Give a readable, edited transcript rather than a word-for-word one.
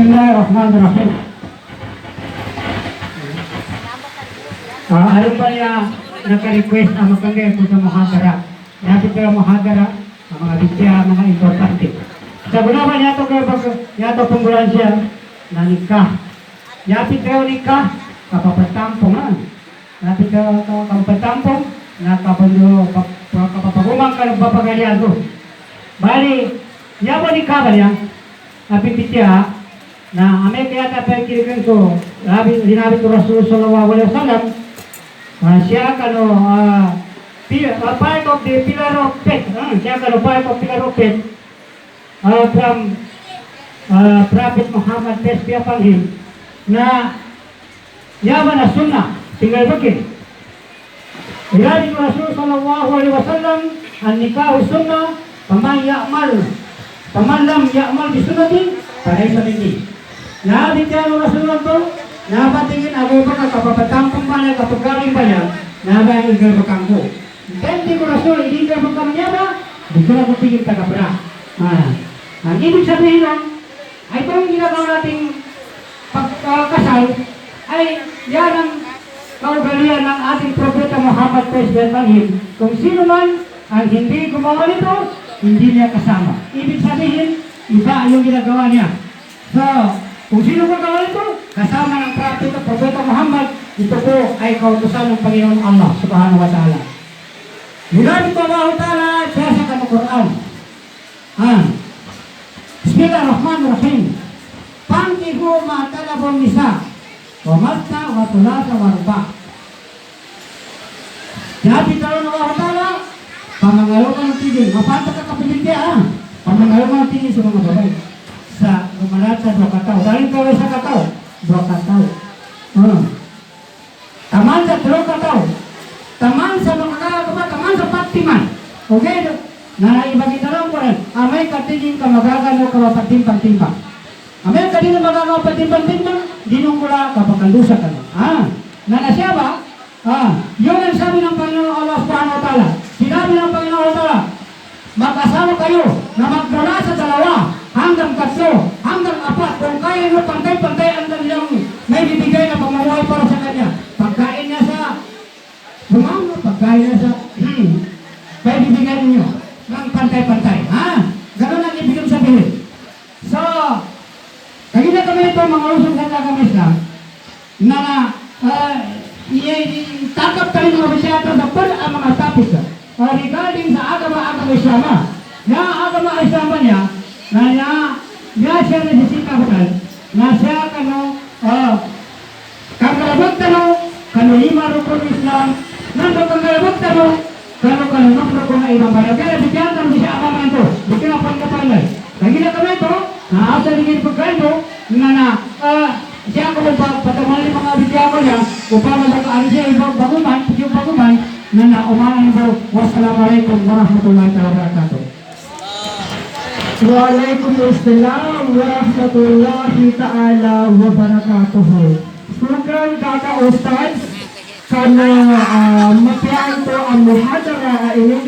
Bismillahirrahmanirrahim. Ano pa niya naka-request ang magkagay po sa muhadara. Napit ka muhadara, ang mga bitya, mga importante. Sa gunaman niya ito kayo pag niya ito punggulan siya na nikah. Yapit kayo nikah, kapapatampong na. Napit kayo kapapatampong, kapapagumang ka ng papagalian ko. Bali, niya ba nikah ba niya? Napit bitya, na ame kaya tapay kirikan ko, linabi ko Rasul sallallahu alaihi wasallam, siya kano part of the pillar of faith, siya kano part of pillar of faith from Prophet Muhammad, peace be upon him, na yaman na sunnah, tinggal bakit. Linabi ko Rasul sallallahu alaihi wasallam, ang nikahu sunnah, paman lam ya'mal bisunatin, paray sa hindi. Nabigyan mo Rasulullah to, nabatingin ako ba kapapatampang pa niya, kapagaling pa niya, nabayin ka bakang ko. Hindi ko Rasul, hindi ka bakang niya ba? Hindi ko na kupigil tagapra. Ang ibig sabihin lang, ay itong ginagawa nating pagkakasal, ay yan ang kaugalian ng ating Propeta Muhammad, peace be upon him. Kung sino man ang hindi gumawa nito, hindi niya kasama. Ibig sabihin, iba yung ginagawa niya. So, kung sino magawa ito, kasama ng Propeta Muhammad, ito po ay kautusan ng Panginoon Allah subhanahu wa ta'ala. Nilabit Allah ta'ala siya sa Quran. Bismillahirrahmanirrahim. Pankihu ma'talabong nisa, wa matta wa tulasa wa ruba. Sabi talon ng Allah ta'ala, pamangalawan ng tigil, mapanta ka kapilitya, pamangalawan ng tigil sa mga babae. Sa gumalat sa 2 kataw. Dahil kaway sa kataw, 2 kataw. Taman sa 3 kataw. Taman sa mga kataw, taman sa patiman. Okay? Nanaibagi na lang po rin. Amay katiging ka magagano ka mapatimpang-timpang. Amay katiging magagawa patimpang-timpang, dinungkula kapakandusa ka na. Nanasya ba? Yun ang sabi ng Panginoon Allah subhanahu wa ta'ala. Sinabi ng Panginoon Allah ta'ala, mag-asawa kayo na magmula sa 2 hanggang 3, hanggang 4, kung kaya nyo pantay-pantay ang nilang may bibigay na pamamuhay para sa kanya. Pagkain niya sa bumama, pagkain niya sa may bibigay ninyo ng pantay-pantay. Ganun ang ibig sabihin. So, kaya na kami ito, mga usong sa kami Islam, na itakap tayo mga bisyata sa ang mga topic regarding sa agama Islam. Yung agama Islam niya, na siya nasisikabutan, na siya kakalabag tanong, kano 5 rukun Islam, nando kakalabag tanong, kano 6 rukun na ibang bayan. Kaya bigyan tanong siya agaman ito, bigyan na pagkapanay. Lagi na kami ito, naasa rin pagkaino, siya kung patamali mga bigyan ko niya, upang masakaali siya ibang baguman, na umahan ko, wassalamualaikum warahmatullahi wabarakatuh. Waalaikumsalam warahmatullahi ta'ala wabarakatuh. Program Kaka Ustaz, karena mapian to ang muhadara ini